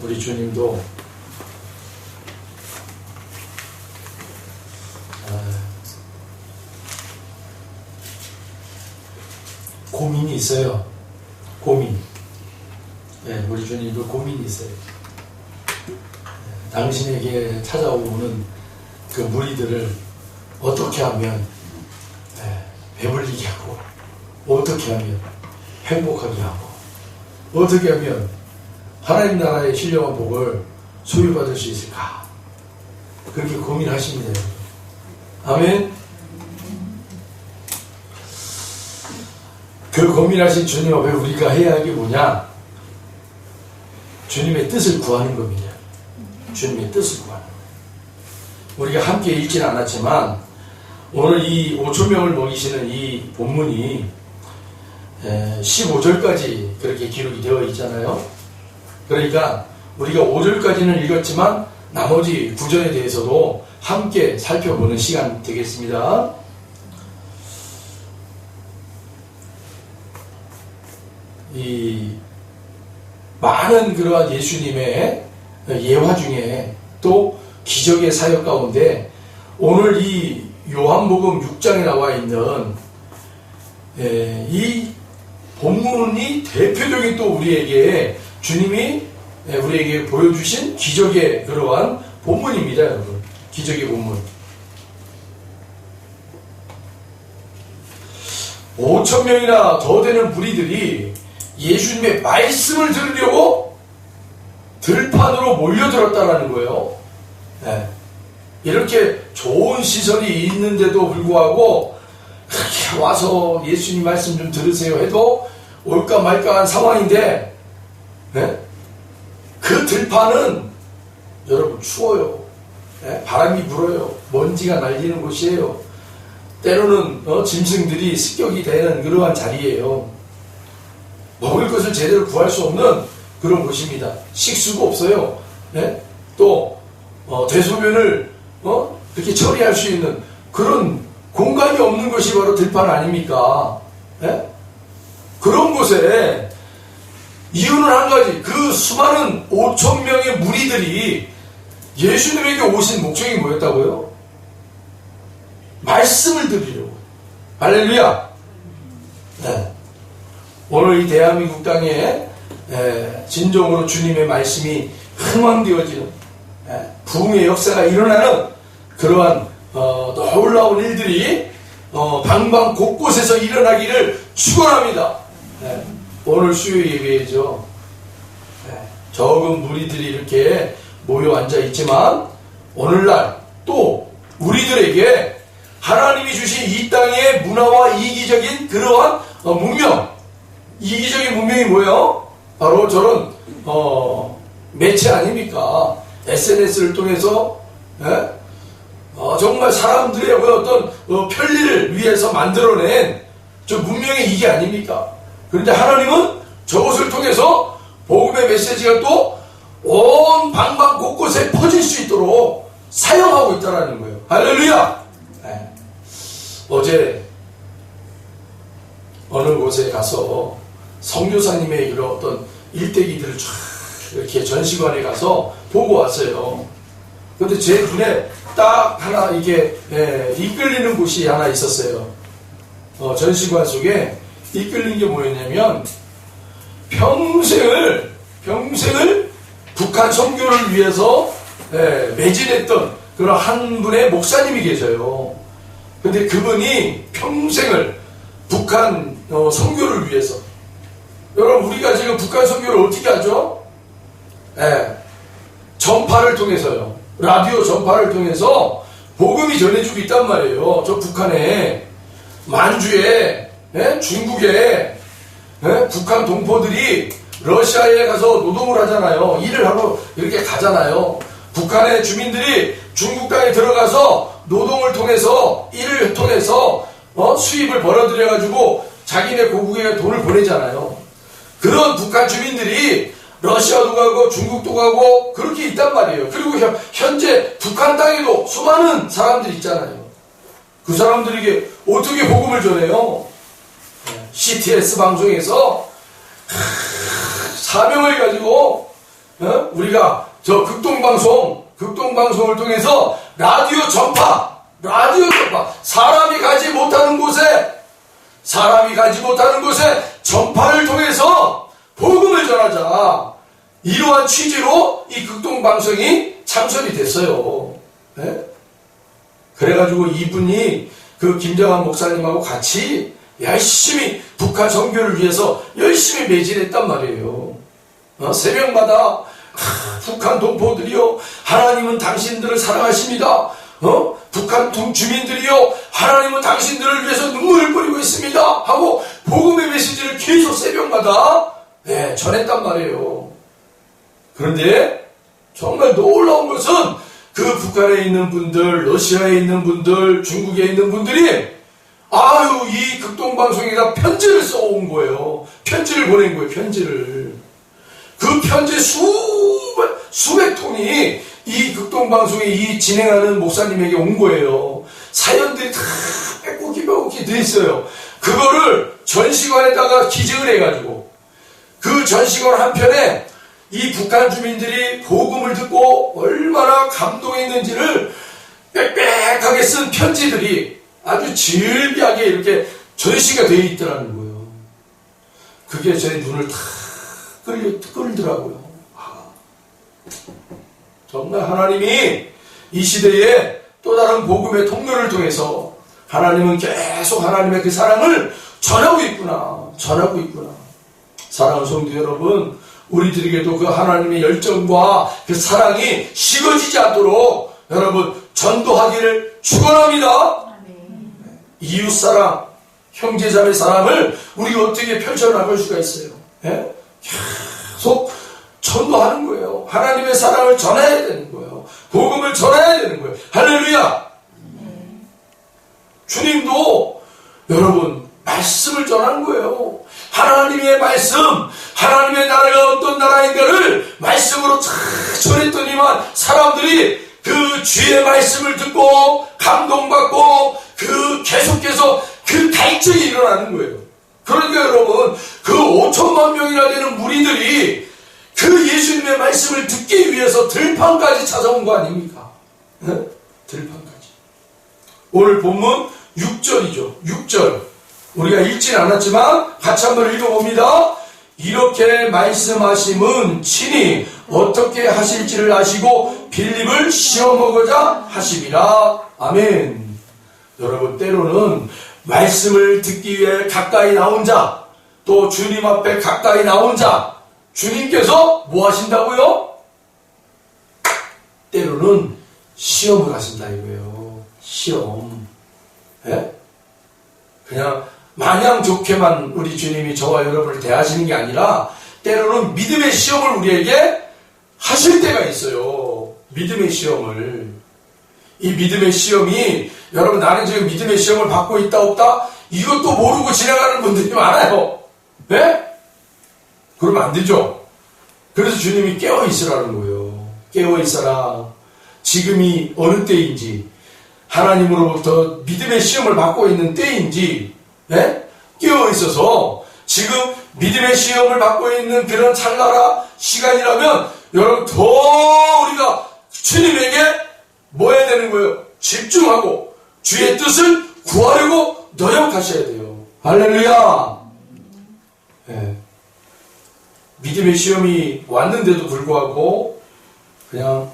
우리 주님도 고민이 있어요. 고민. 우리 주님도 고민이 있어요. 당신에게 찾아오는 그 무리들을 어떻게 하면 배불리게 하고, 어떻게 하면 행복하게 하고, 어떻게 하면 하나님 나라의 신령한 복을 소유받을 수 있을까? 그렇게 고민하십니다. 아멘. 그 고민하신 주님 앞에 우리가 해야 할 게 뭐냐? 주님의 뜻을 구하는 겁니다. 주님의 뜻을 구하는 거예요. 우리가 함께 읽지는 않았지만 오늘 이 5,000명을 먹이시는 이 본문이 15절까지 그렇게 기록이 되어 있잖아요. 그러니까 우리가 5절까지는 읽었지만 나머지 9절에 대해서도 함께 살펴보는 시간 되겠습니다. 이 많은 그러한 예수님의 예화 중에 또 기적의 사역 가운데 오늘 이 요한복음 6장에 나와 있는 이 본문이 대표적인 또 우리에게 주님이 우리에게 보여주신 기적의 그러한 본문입니다, 여러분. 기적의 본문. 5,000명이나 더 되는 무리들이 예수님의 말씀을 들으려고 들판으로 몰려들었다라는 거예요. 이렇게 좋은 시설이 있는데도 불구하고 그렇게 와서 예수님 말씀 좀 들으세요 해도 올까 말까 한 상황인데 그 들판은 여러분 추워요. 바람이 불어요. 먼지가 날리는 곳이에요. 때로는 짐승들이 습격이 되는 그러한 자리예요. 먹을 것을 제대로 구할 수 없는 그런 곳입니다. 식수도 없어요. 또 대소변을 그렇게 처리할 수 있는 그런 공간이 없는 것이 바로 들판 아닙니까? 그런 곳에 이유는 한 가지. 그 수많은 5,000명의 무리들이 예수님에게 오신 목적이 뭐였다고요? 말씀을 들으려고. 할렐루야. 오늘 이 대한민국 땅에 진정으로 주님의 말씀이 흥왕되어지는 부흥의 역사가 일어나는 그러한 놀라운 일들이 방방 곳곳에서 일어나기를 축원합니다. 오늘 수요 예배죠. 적은 무리들이 이렇게 모여 앉아 있지만 오늘날 또 우리들에게 하나님이 주신 이 땅의 문화와 이기적인 그러한 문명, 이기적인 문명이 뭐예요? 바로 저런 매체 아닙니까? SNS를 통해서 정말 사람들의 어떤 편리를 위해서 만들어낸 저 문명의 이게 아닙니까? 그런데 하나님은 저것을 통해서 복음의 메시지가 또 온 방방 곳곳에 퍼질 수 있도록 사용하고 있다는 거예요. 할렐루야! 어제 어느 곳에 가서 선교사님의 이런 어떤 일대기들을 쫙 이렇게 전시관에 가서 보고 왔어요. 그런데 제 눈에 딱 하나 이게 이끌리는 곳이 하나 있었어요. 전시관 속에 이끌린 게 뭐였냐면 평생을 북한 선교를 위해서 매진했던 그런 한 분의 목사님이 계셔요. 근데 그분이 평생을 북한 선교를 위해서, 여러분 우리가 지금 북한 선교를 어떻게 하죠? 전파를 통해서요. 라디오 전파를 통해서 복음이 전해주고 있단 말이에요. 저 북한에, 만주에, 중국에 북한 동포들이 러시아에 가서 노동을 하잖아요. 일을 하러 이렇게 가잖아요. 북한의 주민들이 중국 땅에 들어가서 노동을 통해서, 일을 통해서 수입을 벌어들여가지고 자기네 고국에 돈을 보내잖아요. 그런 북한 주민들이 러시아도 가고 중국도 가고 그렇게 있단 말이에요. 그리고 현재 북한 땅에도 수많은 사람들이 있잖아요. 그 사람들에게 어떻게 복음을 전해요? CTS 방송에서 사명을 가지고 우리가 저 극동방송을 통해서 라디오 전파, 사람이 가지 못하는 곳에 전파를 통해서 복음을 전하자. 이러한 취지로 이 극동방송이 창설이 됐어요. 네? 그래가지고 이분이 그 김정한 목사님하고 같이 열심히 북한 선교를 위해서 열심히 매진했단 말이에요. 새벽마다 북한 동포들이요, 하나님은 당신들을 사랑하십니다. 북한 주민들이요, 하나님은 당신들을 위해서 눈물을 뿌리고 있습니다 하고 복음의 메시지를 계속 새벽마다 전했단 말이에요. 그런데 정말 놀라운 것은 그 북한에 있는 분들, 러시아에 있는 분들, 중국에 있는 분들이 이 극동방송에다 편지를 써온 거예요. 편지를 보낸 거예요. 그 편지 수백 통이 이 극동방송에 이 진행하는 목사님에게 온 거예요. 사연들이 다 빼곡히 돼 있어요. 그거를 전시관에다가 기증을 해가지고 그 전시관 한편에 이 북한 주민들이 복음을 듣고 얼마나 감동했는지를 빽빽하게 쓴 편지들이 아주 질비하게 이렇게 전시가 되어 있더라는 거예요. 그게 제 눈을 다 끌더라고요. 정말 하나님이 이 시대에 또 다른 복음의 통로를 통해서 하나님은 계속 하나님의 그 사랑을 전하고 있구나. 사랑하는 성도 여러분, 우리들에게도 그 하나님의 열정과 그 사랑이 식어지지 않도록 여러분 전도하기를 축원합니다. 이웃사랑, 형제자매 사랑을 우리가 어떻게 펼쳐나갈 수가 있어요? 계속 전도하는 거예요. 하나님의 사랑을 전해야 되는 거예요. 복음을 전해야 되는 거예요. 할렐루야! 주님도 여러분 말씀을 전하는 거예요. 하나님의 말씀, 하나님의 나라가 어떤 나라인가를 말씀으로 쫙 전했더니만 사람들이 그 주의 말씀을 듣고 감동받고 계속해서 그 갈증이 일어나는 거예요. 그러니까 여러분 그 5천만 명이나 되는 무리들이 그 예수님의 말씀을 듣기 위해서 들판까지 찾아온 거 아닙니까? 들판까지. 오늘 본문 6절이죠. 6절. 우리가 읽진 않았지만 같이 한번 읽어봅니다. 이렇게 말씀하심은 친히 어떻게 하실지를 아시고 빌립을 시험하고자 하심이라. 아멘. 여러분 때로는 말씀을 듣기 위해 가까이 나온 자, 또 주님 앞에 가까이 나온 자, 주님께서 뭐 하신다고요? 때로는 시험을 하신다 이거예요. 시험. 그냥 마냥 좋게만 우리 주님이 저와 여러분을 대하시는 게 아니라 때로는 믿음의 시험을 우리에게 하실 때가 있어요. 믿음의 시험을. 이 믿음의 시험이 여러분 나는 지금 믿음의 시험을 받고 있다 없다 이것도 모르고 지나가는 분들이 많아요. 그러면 안 되죠. 그래서 주님이 깨어있으라는 거예요. 깨어있어라. 지금이 어느 때인지 하나님으로부터 믿음의 시험을 받고 있는 때인지 깨어있어서 지금 믿음의 시험을 받고 있는 그런 찰나라 시간이라면 여러분 더 우리가 주님에게 뭐 해야 되는 거예요? 집중하고 주의 뜻을 구하려고 노력하셔야 돼요. 할렐루야. 믿음의 시험이 왔는데도 불구하고 그냥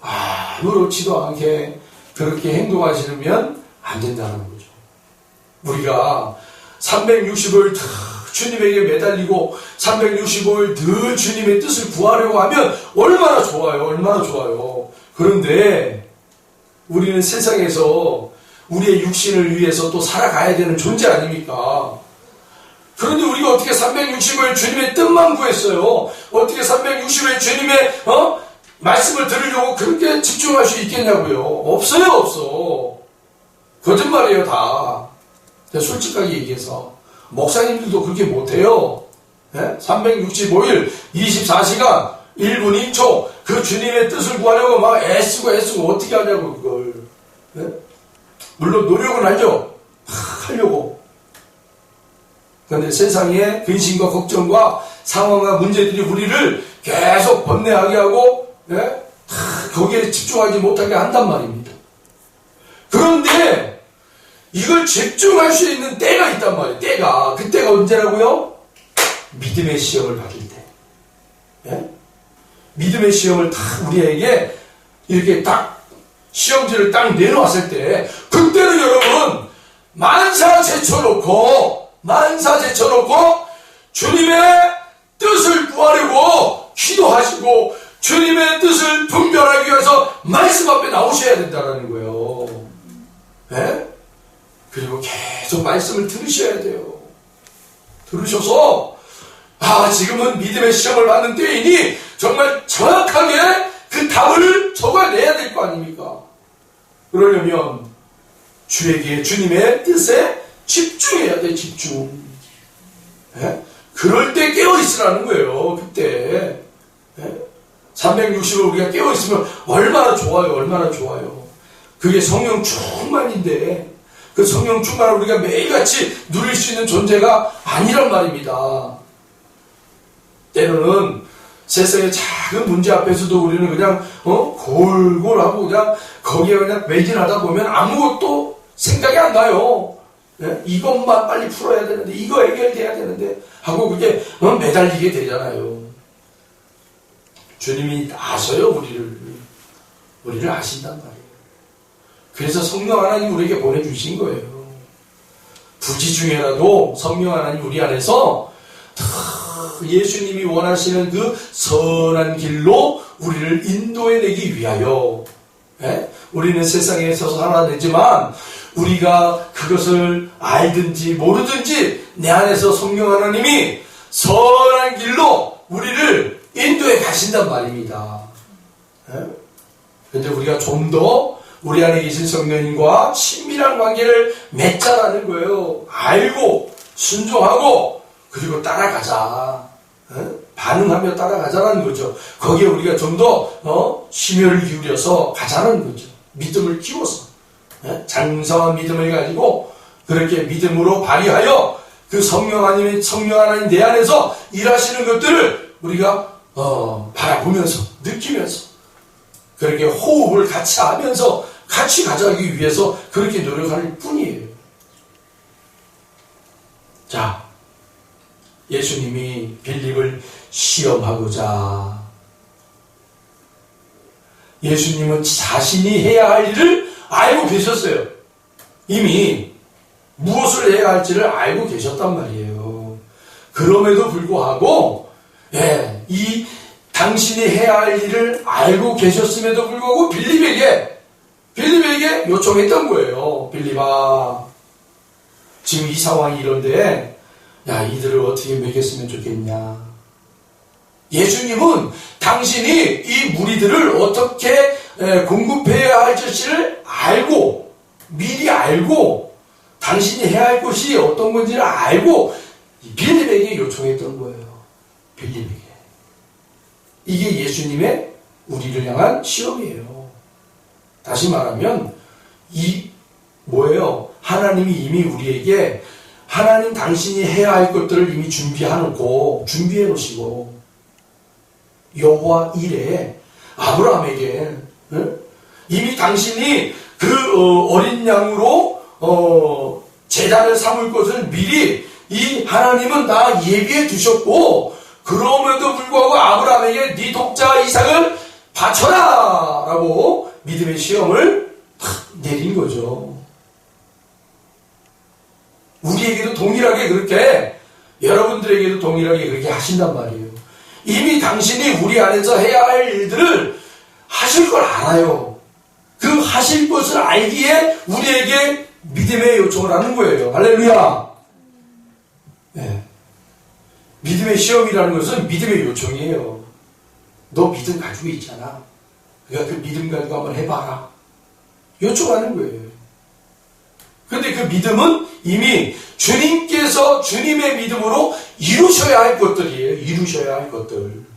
아무렇지도 않게 그렇게 행동하시면 안 된다는 거죠. 우리가 365일 주님에게 매달리고 365일 늘 주님의 뜻을 구하려고 하면 얼마나 좋아요. 그런데 우리는 세상에서 우리의 육신을 위해서 또 살아가야 되는 존재 아닙니까? 그런데 우리가 어떻게 365일 주님의 뜻만 구했어요? 어떻게 365일 주님의 말씀을 들으려고 그렇게 집중할 수 있겠냐고요? 없어. 거짓말이에요 다. 솔직하게 얘기해서 목사님들도 그렇게 못해요. 365일 24시간 1분 1초 그 주님의 뜻을 구하려고 막 애쓰고 어떻게 하냐고 그걸. 물론 노력은 하죠. 하려고. 그런데 세상의 근심과 걱정과 상황과 문제들이 우리를 계속 번뇌하게 하고, 예? 거기에 집중하지 못하게 한단 말입니다. 그런데 이걸 집중할 수 있는 때가 있단 말이에요. 때가. 그때가 언제라고요? 믿음의 시험을 받을 때. 예? 믿음의 시험을 딱 우리에게 이렇게 딱 시험지를 딱 내놓았을 때, 그때는 여러분 만사 제쳐놓고 주님의 뜻을 구하려고 기도하시고 주님의 뜻을 분별하기 위해서 말씀 앞에 나오셔야 된다는 거예요. 네? 그리고 계속 말씀을 들으셔야 돼요. 들으셔서 지금은 믿음의 시험을 받는 때이니 정말 정확하게 그 답을 적어내야 될 거 아닙니까? 그러려면 주님의 뜻에 집중해야 돼. 집중. 네? 그럴 때 깨어있으라는 거예요. 그때. 네? 360을 우리가 깨어있으면 얼마나 좋아요. 얼마나 좋아요. 그게 성령 충만인데 그 성령 충만을 우리가 매일같이 누릴 수 있는 존재가 아니란 말입니다. 때로는 세상의 작은 문제 앞에서도 우리는 그냥 골골하고 그냥 거기에 그냥 매진하다 보면 아무것도 생각이 안 나요. 네? 이것만 빨리 풀어야 되는데 이거 해결돼야 되는데 하고 그게 매달리게 되잖아요. 주님이 아셔요. 우리를 아신단 말이에요. 그래서 성령 하나님 우리에게 보내주신 거예요. 부지 중에라도 성령 하나님 우리 안에서 예수님이 원하시는 그 선한 길로 우리를 인도해내기 위하여, 예? 우리는 세상에 서서 살아내지만 우리가 그것을 알든지 모르든지 내 안에서 성령 하나님이 선한 길로 우리를 인도해 가신단 말입니다. 그런데 우리가 좀 더 우리 안에 계신 성령님과 친밀한 관계를 맺자라는 거예요. 알고 순종하고 그리고 따라가자. 반응하며 따라가자라는 거죠. 거기에 우리가 좀 더 심혈을 기울여서 가자는 거죠. 믿음을 키워서 장성한 믿음을 가지고 그렇게 믿음으로 발휘하여 그 성령 하나님 내 안에서 일하시는 것들을 우리가 바라보면서 느끼면서 그렇게 호흡을 같이 하면서 같이 가자기 위해서 그렇게 노력할 뿐이에요. 자, 예수님이 빌립을 시험하고자 예수님은 자신이 해야 할 일을 알고 계셨어요. 이미 무엇을 해야 할지를 알고 계셨단 말이에요. 그럼에도 불구하고 이 당신이 해야 할 일을 알고 계셨음에도 불구하고 빌립에게 요청했던 거예요. 빌립아, 지금 이 상황이 이런데 이들을 어떻게 먹였으면 좋겠냐. 예수님은 당신이 이 무리들을 어떻게 공급해야 할 것을 알고 미리 알고 당신이 해야 할 것이 어떤 건지를 알고 빌립에게 요청했던 거예요. 빌립에게. 이게 예수님의 우리를 향한 시험이에요. 다시 말하면 뭐예요? 하나님이 이미 우리에게 하나님 당신이 해야 할 것들을 이미 준비해 놓으시고 여호와 이레 아브라함에게 이미 당신이 그 어린 양으로 제단을 삼을 것을 미리 이 하나님은 다 예비해 두셨고 그럼에도 불구하고 아브라함에게 네 독자 이삭을 바쳐라 라고 믿음의 시험을 내린 거죠. 우리에게도 동일하게 그렇게 여러분들에게도 동일하게 그렇게 하신단 말이에요. 이미 당신이 우리 안에서 해야 할 일들을 하실 걸 알아요. 그 하실 것을 알기에 우리에게 믿음의 요청을 하는 거예요. 할렐루야. 네. 믿음의 시험이라는 것은 믿음의 요청이에요. 너 믿음 가지고 있잖아. 그러니까 그 믿음 가지고 한번 해봐라. 요청하는 거예요. 그런데 그 믿음은 이미 주님께서 주님의 믿음으로 이루셔야 할 것들이에요. 이루셔야 할 것들.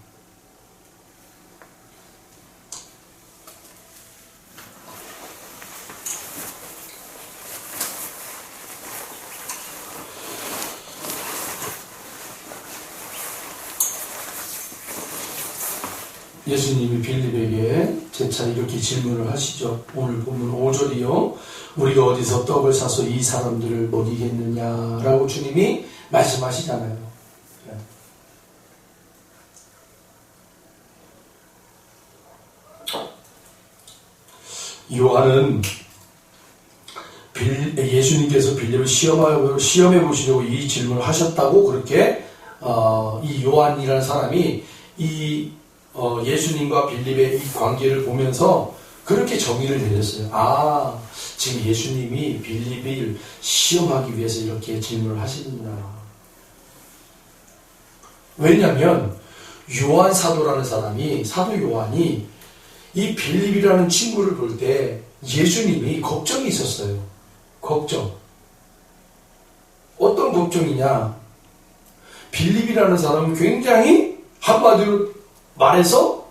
예수님이 빌립에게 재차 이렇게 질문을 하시죠. 오늘 보면 5절이요. 우리가 어디서 떡을 사서 이 사람들을 먹이겠느냐라고 주님이 말씀하시잖아요. 요한은 예수님께서 빌립을 시험해 보시려고 이 질문을 하셨다고 그렇게 이 요한이라는 사람이 예수님과 빌립의 이 관계를 보면서 그렇게 정의를 내렸어요. 지금 예수님이 빌립을 시험하기 위해서 이렇게 질문을 하시는구나. 왜냐하면 요한 사도라는 사람이, 사도 요한이 이 빌립이라는 친구를 볼 때 예수님이 걱정이 있었어요. 걱정. 어떤 걱정이냐? 빌립이라는 사람은 굉장히 한마디로 말해서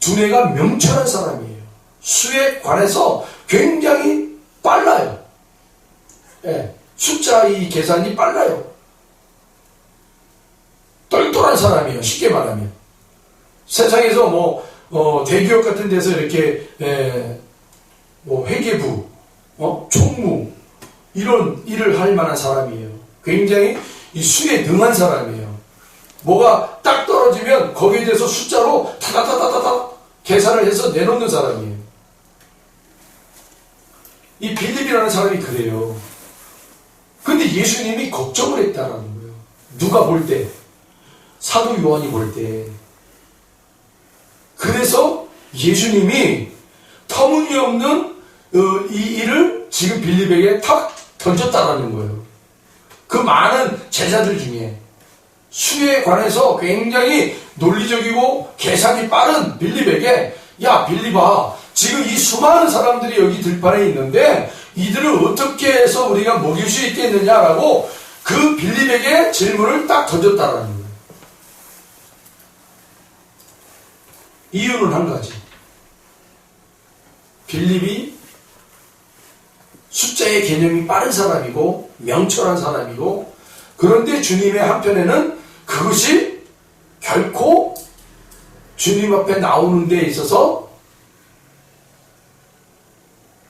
두뇌가 명철한 사람이에요. 수에 관해서 굉장히 빨라요. 숫자 이 계산이 빨라요. 똘똘한 사람이에요. 쉽게 말하면. 세상에서 대기업 같은 데서 이렇게 회계부, 총무 이런 일을 할 만한 사람이에요. 굉장히 이 수에 능한 사람이에요. 뭐가 딱 떨어지면 거기에 대해서 숫자로 타다타다타다 계산을 해서 내놓는 사람이에요. 이 빌립이라는 사람이 그래요. 근데 예수님이 걱정을 했다라는 거예요. 누가 볼 때? 사도 요한이 볼 때. 그래서 예수님이 터무니없는 이 일을 지금 빌립에게 탁 던졌다라는 거예요. 그 많은 제자들 중에 수에 관해서 굉장히 논리적이고 계산이 빠른 빌립에게, 야 빌립아, 지금 이 수많은 사람들이 여기 들판에 있는데 이들을 어떻게 해서 우리가 먹일 수 있겠느냐라고 그 빌립에게 질문을 딱 던졌다라는 거예요. 이유는 한 가지. 빌립이 숫자의 개념이 빠른 사람이고 명철한 사람이고, 그런데 주님의 한편에는 그것이 결코 주님 앞에 나오는 데 있어서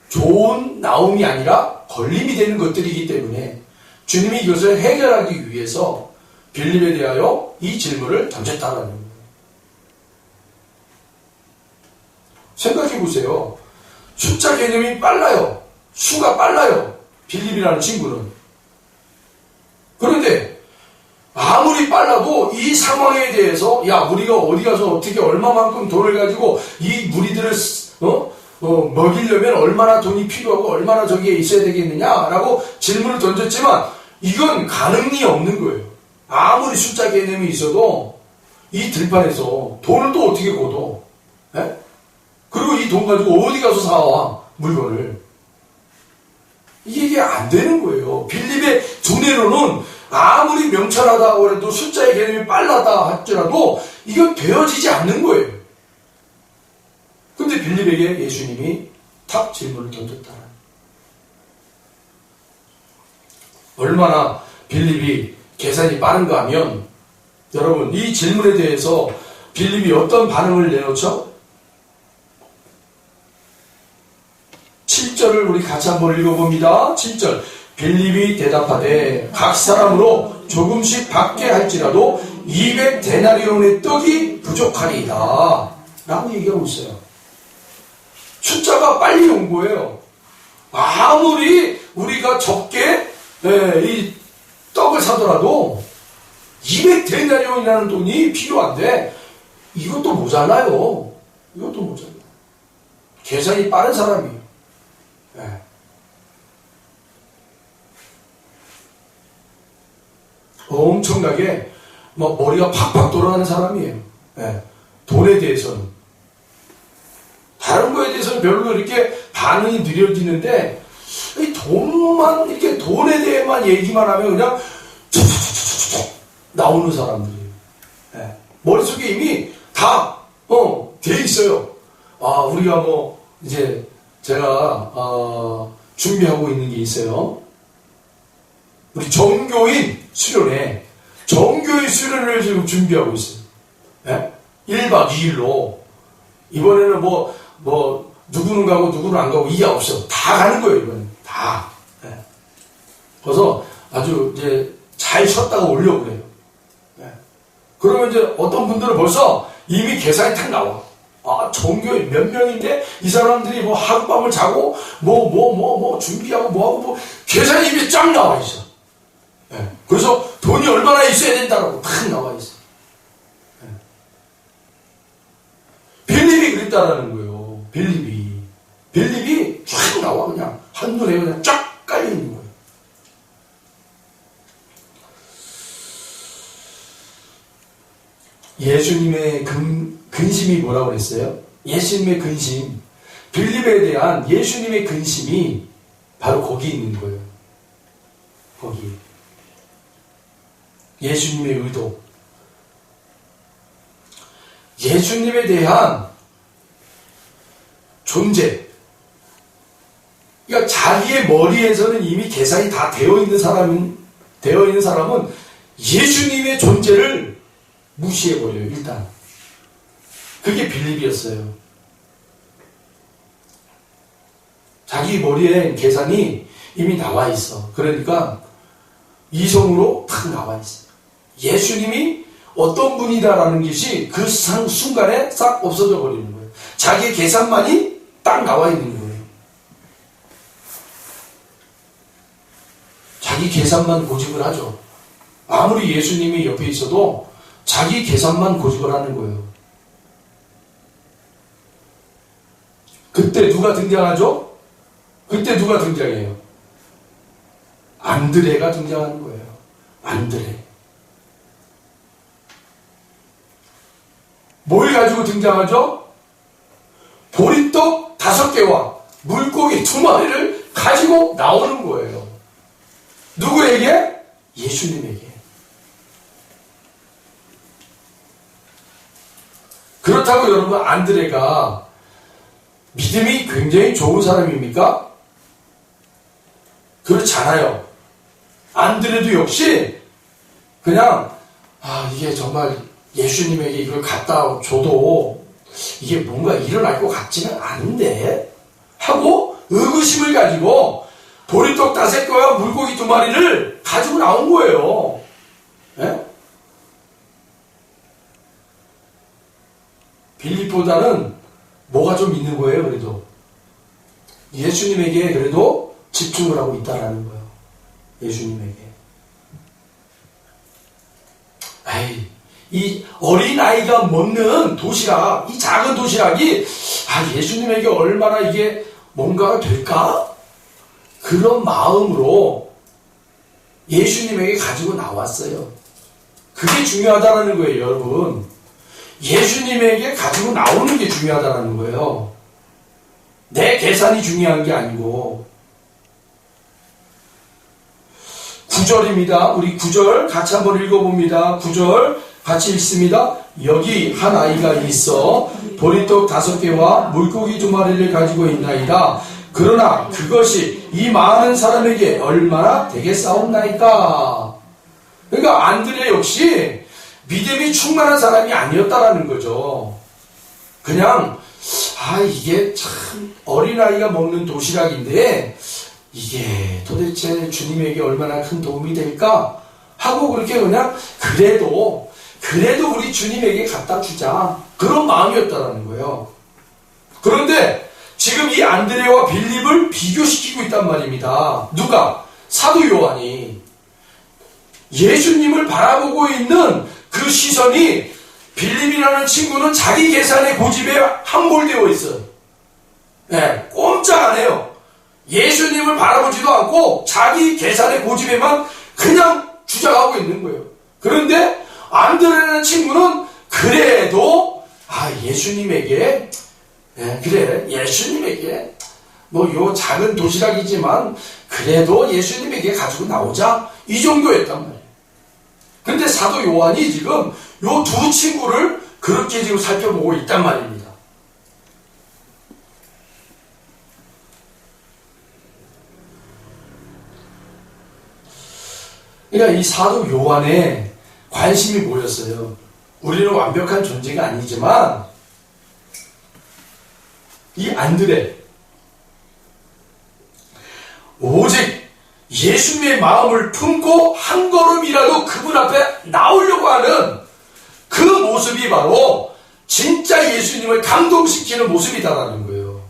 좋은 나옴이 아니라 걸림이 되는 것들이기 때문에 주님이 이것을 해결하기 위해서 빌립에 대하여 이 질문을 던졌다라는 거예요. 생각해 보세요. 숫자 개념이 빨라요. 수가 빨라요. 빌립이라는 친구는. 그런데 아무리 빨라도 이 상황에 대해서, 야 우리가 어디 가서 어떻게 얼마만큼 돈을 가지고 이 무리들을 먹이려면 얼마나 돈이 필요하고 얼마나 저기에 있어야 되겠느냐라고 질문을 던졌지만 이건 가능이 없는 거예요. 아무리 숫자 개념이 있어도 이 들판에서 돈을 또 어떻게 걷어? 그리고 이 돈 가지고 어디 가서 사와 물건을. 이게 안 되는 거예요. 빌립의 두뇌로는 아무리 명철하다고 해도 숫자의 개념이 빨라다 할지라도 이건 되어지지 않는 거예요. 근데 빌립에게 예수님이 탁 질문을 던졌다. 얼마나 빌립이 계산이 빠른가 하면, 여러분 이 질문에 대해서 빌립이 어떤 반응을 내놓죠? 7절을 우리 같이 한번 읽어봅니다. 7절. 빌립이 대답하되 각 사람으로 조금씩 받게 할지라도 200데나리온의 떡이 부족하리이다 라고 얘기하고 있어요. 숫자가 빨리 온 거예요. 아무리 우리가 적게 이 떡을 사더라도 200데나리온이라는 돈이 필요한데 이것도 모자라요. 이것도 모자라요. 계산이 빠른 사람이에요. 엄청나게 머리가 팍팍 돌아가는 사람이에요. 돈에 대해서는. 다른 거에 대해서는 별로 이렇게 반응이 느려지는데, 이 돈만, 이렇게 돈에 대해만 얘기만 하면 그냥 나오는 사람들이에요. 머릿속에 이미 다, 돼 있어요. 우리가 이제, 제가, 준비하고 있는 게 있어요. 우리 정교인 수련회, 정교인 수련회를 지금 준비하고 있어요. 1박 2일로. 이번에는 누구는 가고 누구는 안 가고 이게 없어. 다 가는 거예요, 이번엔. 다. 예. 그래서 아주 이제 잘 쉬었다가 오려고 그래요. 예. 그러면 이제 어떤 분들은 벌써 이미 계산이 탁 나와. 아, 전교에 몇 명인데 이 사람들이 하룻밤을 자고 준비하고 뭐하고 계산이 이미 쫙 나와 있어. 예. 그래서 돈이 얼마나 있어야 된다라고 탁 나와 있어. 예. 빌립이 그랬다라는 거예요. 빌립이 쫙 나와. 그냥 한눈에 그냥 쫙 깔려 있는 거예요. 예수님의 근심이 뭐라고 그랬어요? 예수님의 근심, 빌립에 대한 예수님의 근심이 바로 거기 있는 거예요. 거기. 예수님의 의도. 예수님에 대한 존재. 그러니까 자기의 머리에서는 이미 계산이 다 되어 있는 사람은 예수님의 존재를 무시해버려요, 일단. 그게 빌립이었어요. 자기 머리에 계산이 이미 나와 있어. 그러니까 이성으로 탁 나와 있어요. 예수님이 어떤 분이다라는 것이 그 순간에 싹 없어져 버리는 거예요. 자기 계산만이 딱 나와 있는 거예요. 자기 계산만 고집을 하죠. 아무리 예수님이 옆에 있어도 자기 계산만 고집을 하는 거예요. 그때 누가 등장하죠? 그때 누가 등장해요? 안드레가 등장하는 거예요. 안드레. 뭘 가지고 등장하죠? 보리떡 5개와 물고기 2마리를 가지고 나오는 거예요. 누구에게? 예수님에게. 그렇다고 여러분, 안드레가 믿음이 굉장히 좋은 사람입니까? 그렇지 않아요. 안드레도 역시 그냥 이게 정말 예수님에게 이걸 갖다 줘도 이게 뭔가 일어날 것 같지는 않은데 하고 의구심을 가지고 보리떡 5개와 물고기 2마리를 가지고 나온 거예요. 예? 빌립보다는 뭐가 좀 있는 거예요, 그래도. 예수님에게 그래도 집중을 하고 있다라는 거예요. 예수님에게. 이 어린아이가 먹는 도시락, 이 작은 도시락이, 예수님에게 얼마나 이게 뭔가가 될까? 그런 마음으로 예수님에게 가지고 나왔어요. 그게 중요하다는 거예요, 여러분. 예수님에게 가지고 나오는 게 중요하다는 거예요. 내 계산이 중요한 게 아니고. 9절입니다. 우리 9절 같이 한번 읽어봅니다. 9절 같이 읽습니다. 여기 한 아이가 있어 보리떡 5개와 물고기 2마리를 가지고 있나이다. 그러나 그것이 이 많은 사람에게 얼마나 되겠사옵나이까. 그러니까 안드레 역시 믿음이 충만한 사람이 아니었다라는 거죠. 그냥 이게 참 어린아이가 먹는 도시락인데 이게 도대체 주님에게 얼마나 큰 도움이 될까 하고 그렇게 그냥 그래도 우리 주님에게 갖다 주자, 그런 마음이었다라는 거예요. 그런데 지금 이 안드레와 빌립을 비교시키고 있단 말입니다. 누가? 사도 요한이. 예수님을 바라보고 있는 그 시선이 빌립이라는 친구는 자기 계산의 고집에 함몰되어 있어요. 네, 꼼짝 안 해요. 예수님을 바라보지도 않고 자기 계산의 고집에만 그냥 주장하고 있는 거예요. 그런데 안드레라는 친구는 그래도 예수님에게, 예수님에게 요 작은 도시락이지만 그래도 예수님에게 가지고 나오자, 이 정도였단 말이에요. 근데 사도 요한이 지금 요 2 친구를 그렇게 지금 살펴보고 있단 말입니다. 그러니까 이 사도 요한의 관심이 뭐였어요? 우리는 완벽한 존재가 아니지만 이 안드레, 오직 예수님의 마음을 품고 한 걸음이라도 그분 앞에 나오려고 하는 그 모습이 바로 진짜 예수님을 감동시키는 모습이다라는 거예요.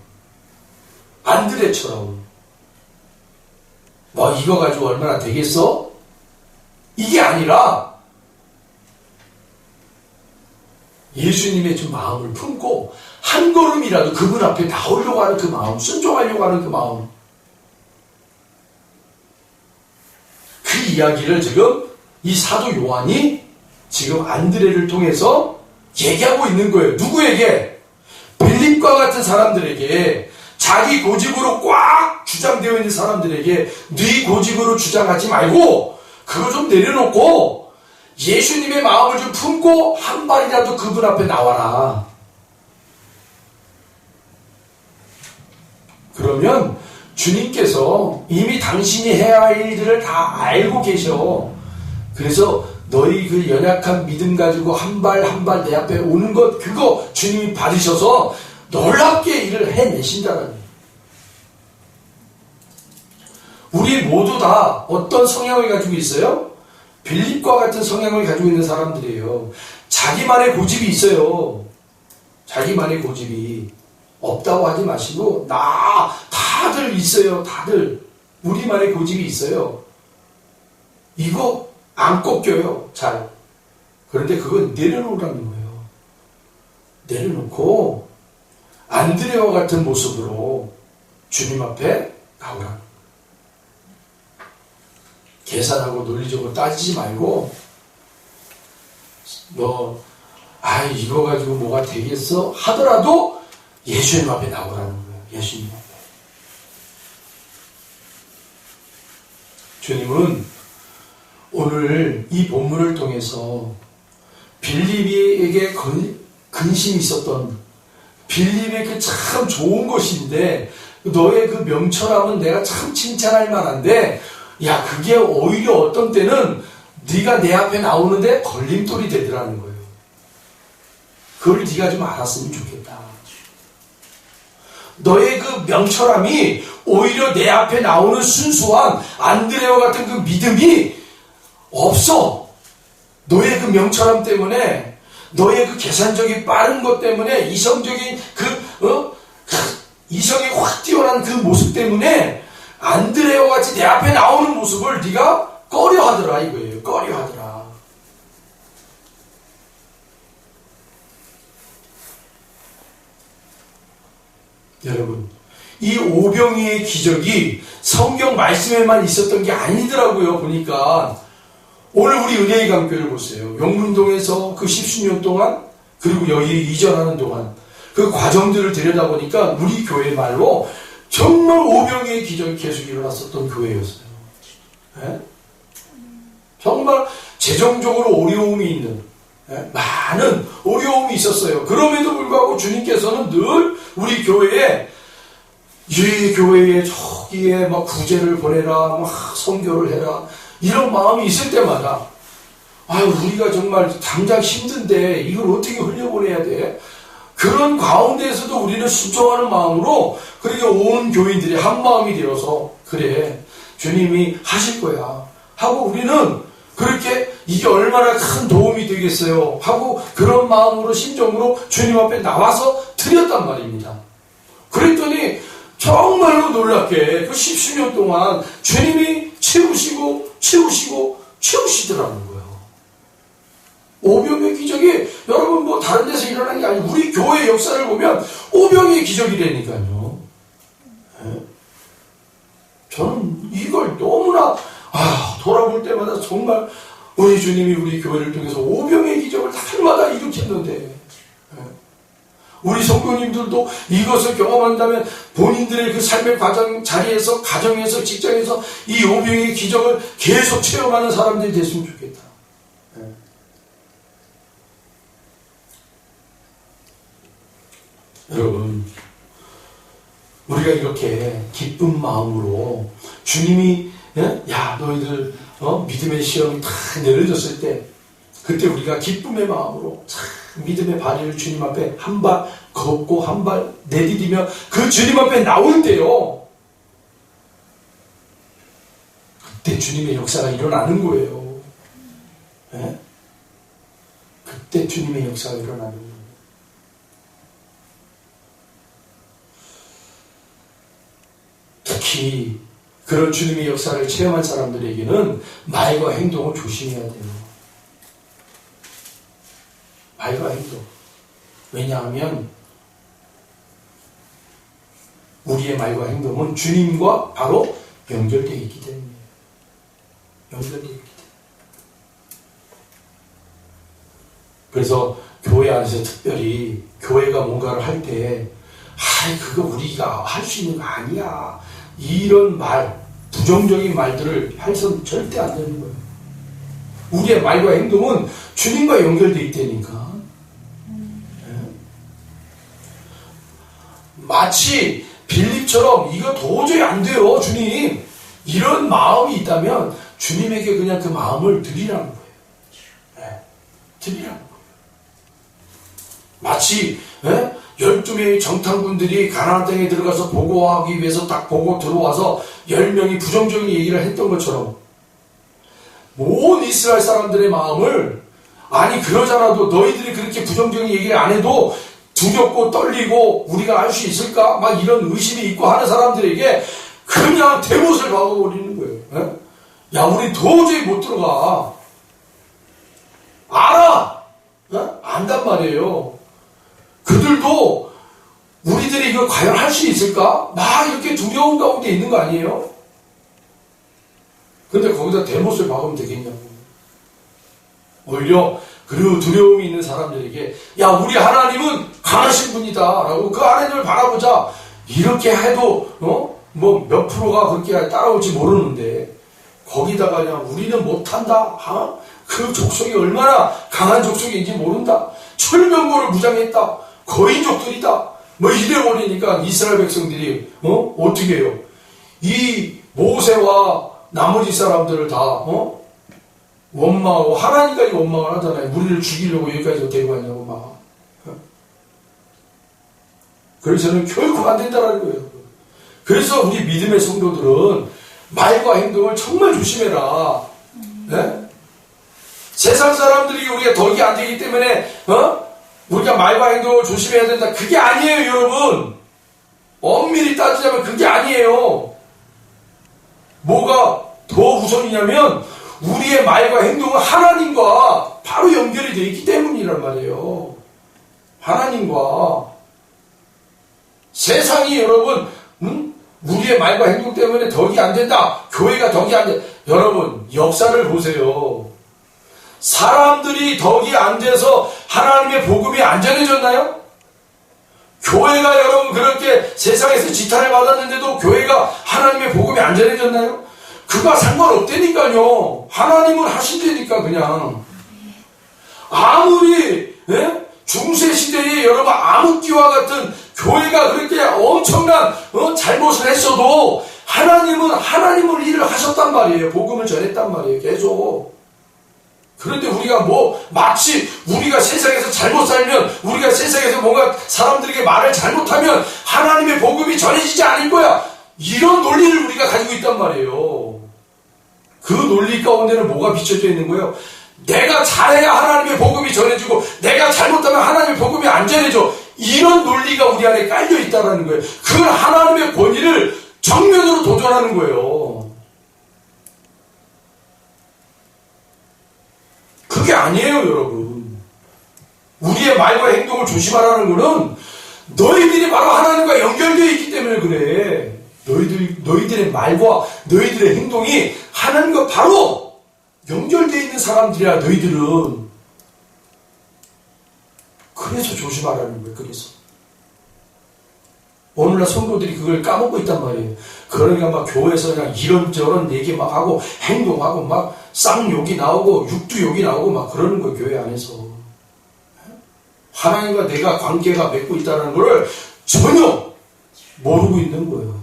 안드레처럼. 뭐 이거 가지고 얼마나 되겠어? 이게 아니라 예수님의 좀 마음을 품고 한 걸음이라도 그분 앞에 나오려고 하는 그 마음, 순종하려고 하는 그 마음. 그 이야기를 지금 이 사도 요한이 지금 안드레를 통해서 얘기하고 있는 거예요. 누구에게? 빌립과 같은 사람들에게, 자기 고집으로 꽉 주장되어 있는 사람들에게 네 고집으로 주장하지 말고 그거 좀 내려놓고 예수님의 마음을 좀 품고 한 발이라도 그분 앞에 나와라. 그러면 주님께서 이미 당신이 해야 할 일들을 다 알고 계셔. 그래서 너희 그 연약한 믿음 가지고 한 발 한 발 내 앞에 오는 것, 그거 주님이 받으셔서 놀랍게 일을 해내신다는 거예요. 우리 모두 다 어떤 성향을 가지고 있어요? 빌립과 같은 성향을 가지고 있는 사람들이에요. 자기만의 고집이 있어요. 자기만의 고집이. 없다고 하지 마시고 다들 있어요. 다들 우리만의 고집이 있어요. 이거 안 꺾여요. 잘. 그런데 그건 내려놓으라는 거예요. 내려놓고 안드레와 같은 모습으로 주님 앞에 나오라. 계산하고 논리적으로 따지지 말고 이거 가지고 뭐가 되겠어? 하더라도 예수님 앞에 나오라는 거예요. 예수님 앞에. 주님은 오늘 이 본문을 통해서 빌립에게 근심이 있었던, 빌립에게 참 좋은 것인데 너의 그 명철함은 내가 참 칭찬할 만한데, 야, 그게 오히려 어떤 때는 네가 내 앞에 나오는데 걸림돌이 되더라는 거예요. 그걸 네가 좀 알았으면 좋겠다. 너의 그 명철함이 오히려 내 앞에 나오는 순수한 안드레와 같은 그 믿음이 없어. 너의 그 명철함 때문에, 너의 그 계산적인 빠른 것 때문에, 이성적인 이성이 확 뛰어난 그 모습 때문에 안드레와 같이 내 앞에 나오는 모습을 네가 꺼려하더라 이거예요. 꺼려하더라. 여러분, 이 오병이의 기적이 성경 말씀에만 있었던 게 아니더라고요. 보니까 오늘 우리 은혜의 강교를 보세요. 용문동에서 그 10수년 동안, 그리고 여기 이전하는 동안 그 과정들을 들여다보니까 우리 교회 말로 정말 오병이의 기적이 계속 일어났었던 교회였어요. 네? 정말 재정적으로 어려움이 있는, 많은 어려움이 있었어요. 그럼에도 불구하고 주님께서는 늘 우리 교회에, 이 교회에 저기에 막 구제를 보내라, 막 선교를 해라, 이런 마음이 있을 때마다, 우리가 정말 당장 힘든데 이걸 어떻게 흘려보내야 돼? 그런 가운데에서도 우리는 순종하는 마음으로, 그렇게 온 교인들이 한 마음이 되어서, 그래, 주님이 하실 거야 하고 우리는 그렇게, 이게 얼마나 큰 도움이 되겠어요 하고 그런 마음으로, 심정으로 주님 앞에 나와서 드렸단 말입니다. 그랬더니 정말로 놀랍게 그 10수년 동안 주님이 채우시더라는 거예요. 오병의 기적이 여러분 뭐 다른 데서 일어난 게 아니고 우리 교회 역사를 보면 오병의 기적이라니까요. 저는 이걸 너무나 돌아볼 때마다 정말 우리 주님이 우리 교회를 통해서 오병의 기적을 날마다 일으켰는데, 우리 성도님들도 이것을 경험한다면 본인들의 그 삶의 과정, 자리에서, 가정에서, 직장에서 이 오병의 기적을 계속 체험하는 사람들이 됐으면 좋겠다. 여러분, 우리가 이렇게 기쁜 마음으로 주님이, 야, 너희들 믿음의 시험이 다 내려졌을 때, 그때 우리가 기쁨의 마음으로 참 믿음의 발을 주님 앞에 한 발 걷고 한 발 내디디며 그 주님 앞에 나올 때요, 그때 주님의 역사가 일어나는 거예요. 네? 그때 주님의 역사가 일어나는 거예요. 특히 그런 주님의 역사를 체험한 사람들에게는 말과 행동을 조심해야 돼요. 말과 행동. 왜냐하면 우리의 말과 행동은 주님과 바로 연결되어 있기 때문이에요. 연결되어 있기 때문에. 그래서 교회 안에서 특별히 교회가 뭔가를 할 때 그거 우리가 할 수 있는 거 아니야, 이런 말, 부정적인 말들을 해서는 절대 안 되는 거예요. 우리의 말과 행동은 주님과 연결되어 있다니까. 마치 빌립처럼 이거 도저히 안 돼요, 주님, 이런 마음이 있다면 주님에게 그냥 그 마음을 드리라는 거예요. 네, 드리라는 거예요. 마치 12명의 정탐꾼들이 가나안 땅에 들어가서 보고하기 위해서 딱 보고 들어와서 10명이 부정적인 얘기를 했던 것처럼 온 이스라엘 사람들의 마음을, 아니 그러잖아도 너희들이 그렇게 부정적인 얘기를 안 해도 두렵고 떨리고 우리가 알 수 있을까? 막 이런 의심이 있고 하는 사람들에게 그냥 대못을 박아버리는 거예요. 야, 우리 도저히 못 들어가. 알아. 안단 말이에요. 그들도 우리들이 이걸 과연 할 수 있을까? 막 이렇게 두려운 가운데 있는 거 아니에요? 근데 거기다 대못을 박으면 되겠냐고. 오히려 그 두려움이 있는 사람들에게, 야, 우리 하나님은 강하신 분이다 라고 그 하나님을 바라보자, 이렇게 해도 뭐 몇 프로가 그렇게 따라올지 모르는데 거기다가 그냥 우리는 못한다, 그 족속이 얼마나 강한 족속인지 모른다, 철병거를 무장했다, 거인족들이다, 뭐 이래버리니까 이스라엘 백성들이 어떻게 해요? 이 모세와 나머지 사람들을 다 원망하고, 하나님까지 원망을 하잖아요. 우리를 죽이려고 여기까지 데리고 왔냐고 막. 그래서는 결코 안 된다라는 거예요. 그래서 우리 믿음의 성도들은 말과 행동을 정말 조심해라. 네? 세상 사람들이 우리가 덕이 안 되기 때문에 우리가 말과 행동을 조심해야 된다, 그게 아니에요, 여러분. 엄밀히 따지자면 그게 아니에요. 뭐가 더 우선이냐면 우리의 말과 행동은 하나님과 바로 연결이 되어 있기 때문이란 말이에요. 하나님과. 세상이 여러분 우리의 말과 행동 때문에 덕이 안 된다, 교회가 덕이 안 된다. 여러분 역사를 보세요. 사람들이 덕이 안 돼서 하나님의 복음이 안 전해졌나요? 교회가 여러분 그렇게 세상에서 지탄을 받았는데도 교회가 하나님의 복음이 안 전해졌나요? 그거 상관없다니까요. 하나님은 하신다니까. 그냥 아무리 중세시대에 여러분 암흑기와 같은 교회가 그렇게 엄청난 잘못을 했어도 하나님은 하나님을 일을 하셨단 말이에요. 복음을 전했단 말이에요. 계속. 그런데 우리가 마치 우리가 세상에서 잘못 살면, 우리가 세상에서 뭔가 사람들에게 말을 잘못하면 하나님의 복음이 전해지지 않을 거야, 이런 논리를 우리가 가지고 있단 말이에요. 그 논리 가운데는 뭐가 비춰져 있는 거예요? 내가 잘해야 하나님의 복음이 전해지고 내가 잘못하면 하나님의 복음이 안 전해져, 이런 논리가 우리 안에 깔려 있다는 거예요. 그 하나님의 권위를 정면으로 도전하는 거예요. 그게 아니에요, 여러분. 우리의 말과 행동을 조심하라는 거는 너희들이 바로 하나님과 연결되어 있기 때문에 그래. 너희들의 말과 너희들의 행동이 하나님과 바로 연결되어 있는 사람들이야, 너희들은. 그래서 조심하라는 거예요, 그래서. 오늘날 성도들이 그걸 까먹고 있단 말이에요. 그러니까 막 교회에서 그냥 이런저런 얘기 막 하고 행동하고 막 쌍욕이 나오고 육두욕이 나오고 막 그러는 거예요, 교회 안에서. 하나님과 내가 관계가 맺고 있다는 걸 전혀 모르고 있는 거예요.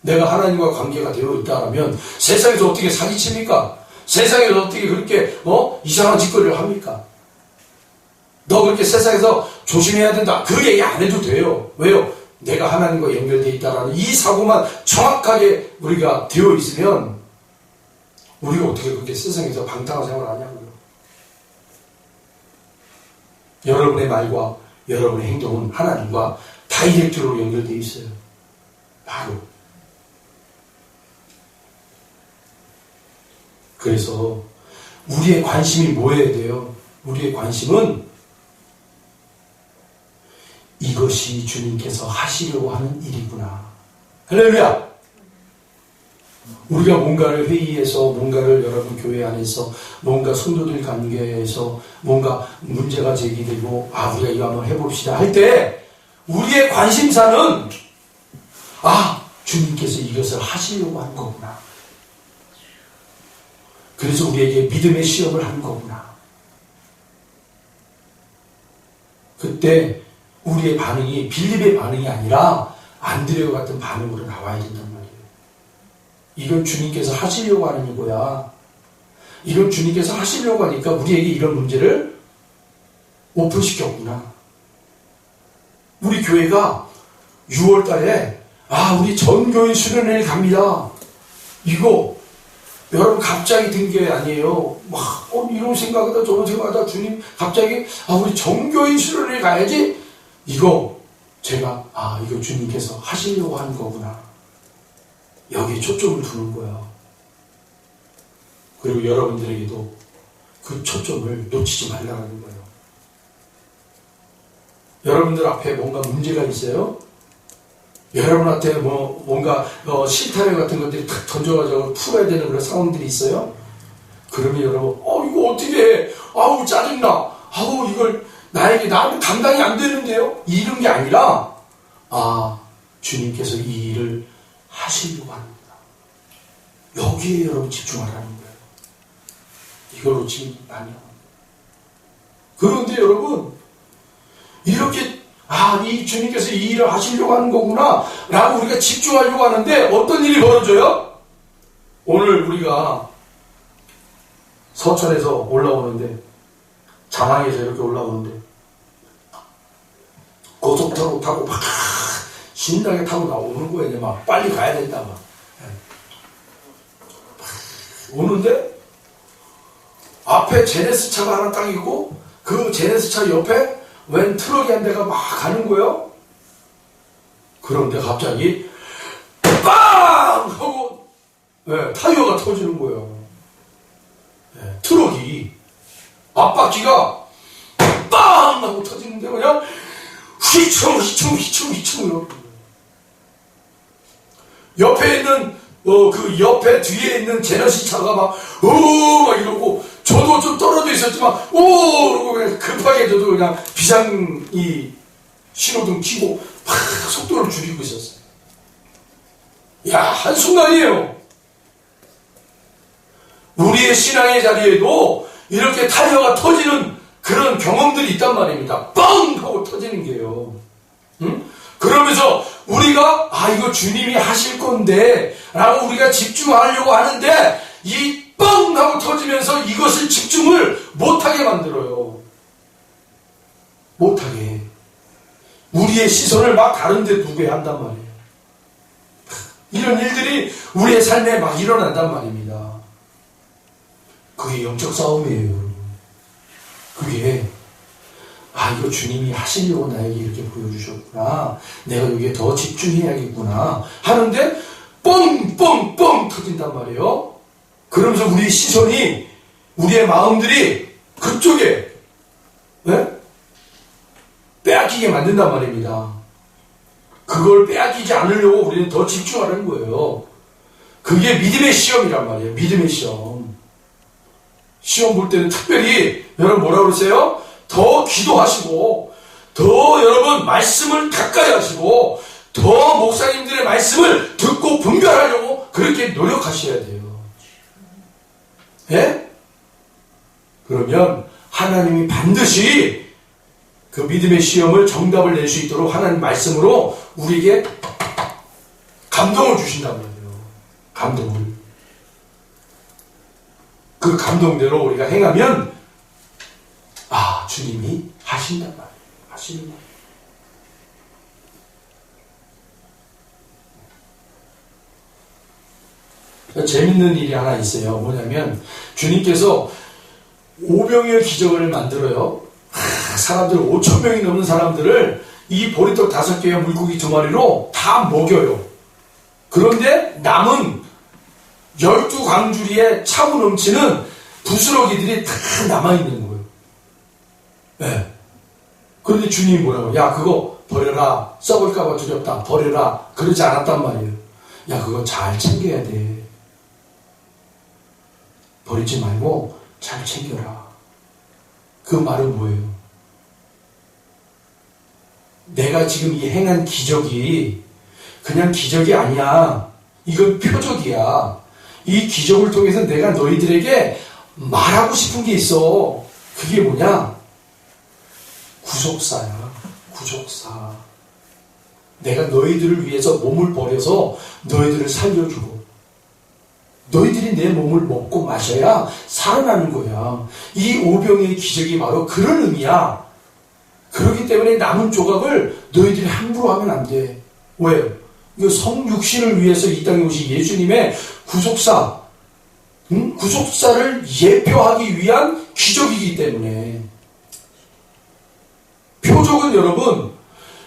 내가 하나님과 관계가 되어 있다면 세상에서 어떻게 사기칩니까? 세상에서 어떻게 그렇게 이상한 짓거리를 합니까? 너 그렇게 세상에서 조심해야 된다. 그 얘기 안 해도 돼요. 왜요? 내가 하나님과 연결되어 있다라는 이 사고만 정확하게 우리가 되어 있으면 우리가 어떻게 그렇게 세상에서 방탕한 생활을 하냐고요. 여러분의 말과 여러분의 행동은 하나님과 다이렉트로 연결되어 있어요. 바로. 그래서 우리의 관심이 뭐여야 돼요? 우리의 관심은 이것이 주님께서 하시려고 하는 일이구나. 할렐루야! 우리가 뭔가를 회의해서, 뭔가를 여러분 교회 안에서, 뭔가 성도들 관계에서 뭔가 문제가 제기되고, 우리가 이거 한번 해봅시다 할 때, 우리의 관심사는, 주님께서 이것을 하시려고 하는 거구나. 그래서 우리에게 믿음의 시험을 하는 거구나. 그때 우리의 반응이 빌립의 반응이 아니라 안드레와 같은 반응으로 나와야 된단 말이에요. 이건 주님께서 하시려고 하는 거야. 이건 주님께서 하시려고 하니까 우리에게 이런 문제를 오픈시켰구나. 우리 교회가 6월 달에 우리 전교인 수련회를 갑니다. 이거 여러분 갑자기 든 게 아니에요. 이런 생각하다 저런 생각하다 주님 갑자기 우리 전교인 수련회를 가야지. 이거 제가 이거 주님께서 하시려고 하는 거구나. 여기에 초점을 두는 거야. 그리고 여러분들에게도 그 초점을 놓치지 말라는 거예요. 여러분들 앞에 뭔가 문제가 있어요? 여러분한테 뭔가 실타래 같은 것들이 탁 던져가지고 풀어야 되는 그런 상황들이 있어요? 그러면 여러분 이거 어떻게 해? 짜증나. 이걸 나한테 감당이 안 되는데요? 이런 게 아니라 주님께서 이 일을 하시려고 합니다. 여기에 여러분 집중하라는 거예요. 이걸 놓치면 안 돼요. 그런데 여러분 이렇게 이 주님께서 이 일을 하시려고 하는 거구나 라고 우리가 집중하려고 하는데 어떤 일이 벌어져요? 오늘 우리가 서천에서 올라오는데 장항에서 이렇게 올라오는데 고속도로 타고 막 신나게 타고 나오는 거예요. 이제 막 빨리 가야 된다 막. 오는데 앞에 제네스 차가 하나 딱 있고 그 제네스 차 옆에 웬 트럭이 한 대가 막 가는 거예요. 그런데 갑자기 빵! 하고 타이어가 터지는 거예요. 트럭이 앞바퀴가 빵! 하고 터지는데 그냥 휘청 옆에 있는 그 옆에 뒤에 있는 제너시 차가 막 이러고 저도 좀 떨어져 있었지만 그러고 그냥 급하게 저도 그냥 비상 신호등 켜고 막 속도를 줄이고 있었어요. 한순간이에요. 우리의 신앙의 자리에도 이렇게 타이어가 터지는 그런 경험들이 있단 말입니다. 뻥! 하고 터지는 게요. 그러면서 우리가 이거 주님이 하실 건데 라고 우리가 집중하려고 하는데 이 뻥! 하고 터지면서 이것을 집중을 못하게 만들어요. 못하게. 우리의 시선을 막 다른 데 두게 한단 말이에요. 이런 일들이 우리의 삶에 막 일어난단 말입니다. 그게 영적 싸움이에요. 그게 이거 주님이 하시려고 나에게 이렇게 보여주셨구나. 내가 여기에 더 집중해야겠구나 하는데 뻥뻥뻥 터진단 말이에요. 그러면서 우리 시선이 우리의 마음들이 그쪽에 빼앗기게 만든단 말입니다. 그걸 빼앗기지 않으려고 우리는 더 집중하는 거예요. 그게 믿음의 시험이란 말이에요. 믿음의 시험. 시험 볼 때는 특별히 여러분 뭐라 그러세요? 더 기도하시고 더 여러분 말씀을 가까이 하시고 더 목사님들의 말씀을 듣고 분별하려고 그렇게 노력하셔야 돼요. 그러면 하나님이 반드시 그 믿음의 시험을 정답을 낼 수 있도록 하나님 말씀으로 우리에게 감동을 주신단 말이에요. 감동을. 그 그 감동대로 우리가 행하면 주님이 하신단 말이에요. 하시는 거예요. 재밌는 일이 하나 있어요. 뭐냐면 주님께서 오병이어 기적을 만들어요. 사람들 5,000명이 넘는 사람들을 이 보리떡 5개와 물고기 2마리로 다 먹여요. 그런데 남은 12광주리에 차고 넘치는 부스러기들이 다 남아있는 거예요. 네. 그런데 주님이 뭐라고? 야, 그거 버려라. 썩을까봐 두렵다. 버려라. 그러지 않았단 말이에요. 야, 그거 잘 챙겨야 돼. 버리지 말고 잘 챙겨라. 그 말은 뭐예요? 내가 지금 이 행한 기적이 그냥 기적이 아니야. 이건 표적이야. 이 기적을 통해서 내가 너희들에게 말하고 싶은 게 있어. 그게 뭐냐? 구속사야. 구속사. 내가 너희들을 위해서 몸을 버려서 너희들을 살려주고 너희들이 내 몸을 먹고 마셔야 살아나는 거야. 이 오병이의 기적이 바로 그런 의미야. 그렇기 때문에 남은 조각을 너희들이 함부로 하면 안 돼. 왜요? 이거 성육신을 위해서 이 땅에 오신 예수님의 구속사, 구속사를 예표하기 위한 기적이기 때문에. 표적은 여러분,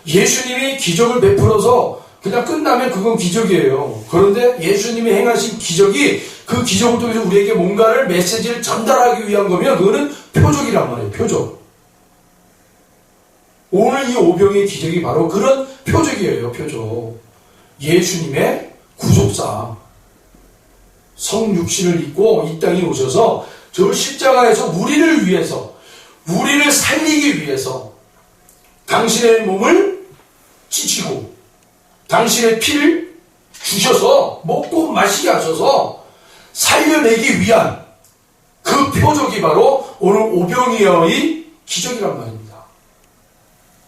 예수님이 기적을 베풀어서 그냥 끝나면 그건 기적이에요. 그런데 예수님이 행하신 기적이 그 기적을 통해서 우리에게 뭔가를 메시지를 전달하기 위한 거면 그거는 표적이란 말이에요. 표적. 오늘 이 오병이의 기적이 바로 그런 표적이에요. 표적. 예수님의 구속사. 성육신을 입고 이 땅에 오셔서 저 십자가에서 우리를 위해서, 우리를 살리기 위해서 당신의 몸을 찢히고 당신의 피를 주셔서 먹고 마시게 하셔서 살려내기 위한 그 표적이 바로 오늘 오병이어의 기적이란 말입니다.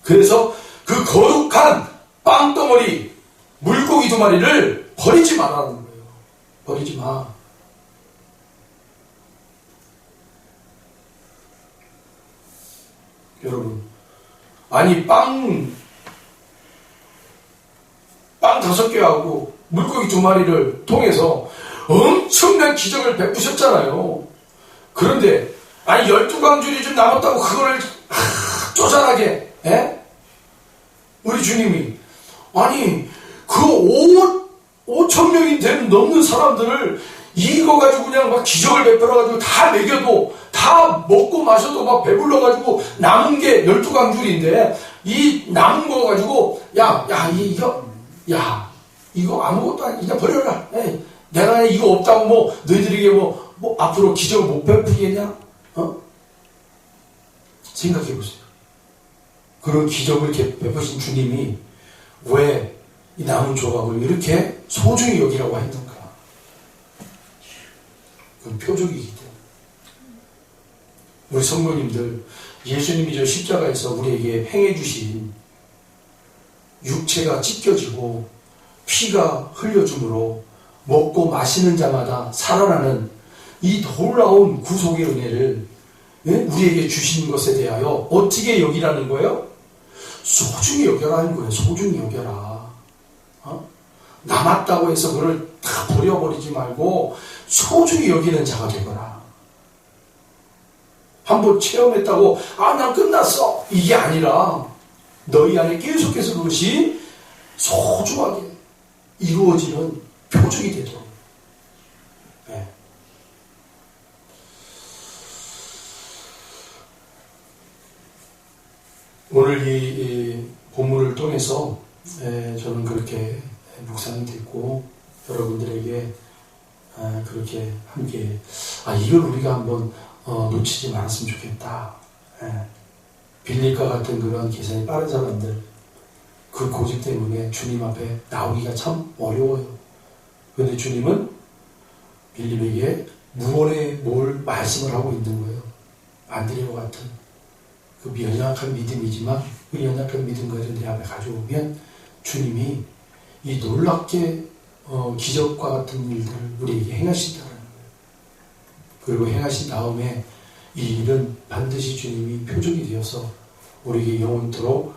그래서 그 거룩한 빵덩어리 물고기 2마리를 버리지 말라는 거예요. 버리지 마. 여러분, 아니 빵 5개하고 물고기 2마리를 통해서 엄청난 기적을 베푸셨잖아요. 그런데 아니 12광줄이 좀 남았다고 그거를 쪼잔하게 우리 주님이 아니 그 5,000명이 넘는 사람들을 이거 가지고 그냥 막 기적을 베풀어가지고 다 먹여도 다 먹고 마셔도 막 배불러가지고 남은 게 12광줄인데 이 남은 거 가지고 이거 아무것도 아니 그냥 버려라. 내가 이거 없다고 뭐 너희들에게 뭐 앞으로 기적을 못 베푸겠냐? 생각해보세요. 그런 기적을 이렇게 베푸신 주님이 왜 이 남은 조각을 이렇게 소중히 여기라고 했는가? 그건 표적이기 때문에. 우리 성도님들, 예수님이 저 십자가에서 우리에게 행해주신 육체가 찢겨지고 피가 흘려줌으로 먹고 마시는 자마다 살아나는 이 놀라운 구속의 은혜를 우리에게 주신 것에 대하여 어떻게 여기라는 거예요? 소중히 여겨라는 거예요. 소중히 여겨라. 남았다고 해서 그걸 다 버려버리지 말고 소중히 여기는 자가 되거라. 한번 체험했다고 난 끝났어 이게 아니라 너희 안에 계속해서 그것이 소중하게 이루어지는 표적이 되도록. 오늘 이 본문을 통해서 저는 그렇게 묵상이 됐고 여러분들에게 그렇게 함께 이걸 우리가 한번 놓치지 말았으면 좋겠다. 빌릴과 같은 그런 계산이 빠른 사람들 그 고집 때문에 주님 앞에 나오기가 참 어려워요. 그런데 주님은 빌립에게 무언의 뭘 말씀을 하고 있는 거예요. 안드레와 같은 그 연약한 믿음이지만 그 연약한 믿음까지 내 앞에 가져오면 주님이 이 놀랍게 기적과 같은 일들을 우리에게 행하신다는 거예요. 그리고 행하신 다음에 이 일은 반드시 주님이 표적이 되어서 우리에게 영원토록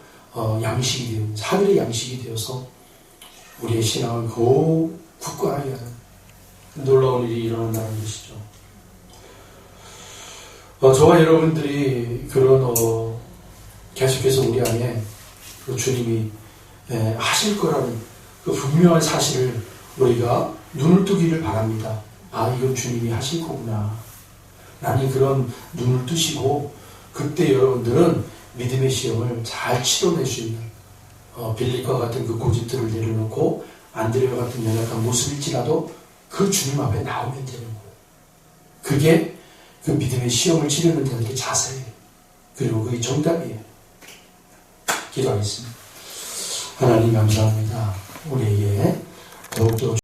양식이 되는, 하늘의 양식이 되어서 우리의 신앙을 더욱 굳건하게 하는 놀라운 일이 일어난다는 것이죠. 저와 여러분들이 그런 계속해서 우리 안에 그 주님이 하실 거라는 그 분명한 사실을 우리가 눈을 뜨기를 바랍니다. 아, 이건 주님이 하실 거구나. 나는 그런 눈을 뜨시고 그때 여러분들은 믿음의 시험을 잘 치러낼 수 있는 빌립과 같은 그 고집들을 내려놓고 안드레와 같은 연약한 모습일지라도 그 주님 앞에 나오면 되는 거예요. 그게 그 믿음의 시험을 치르는 자들의 자세예요. 그리고 그게 정답이에요. 기도하겠습니다. 하나님 감사합니다. 우리에게 더욱더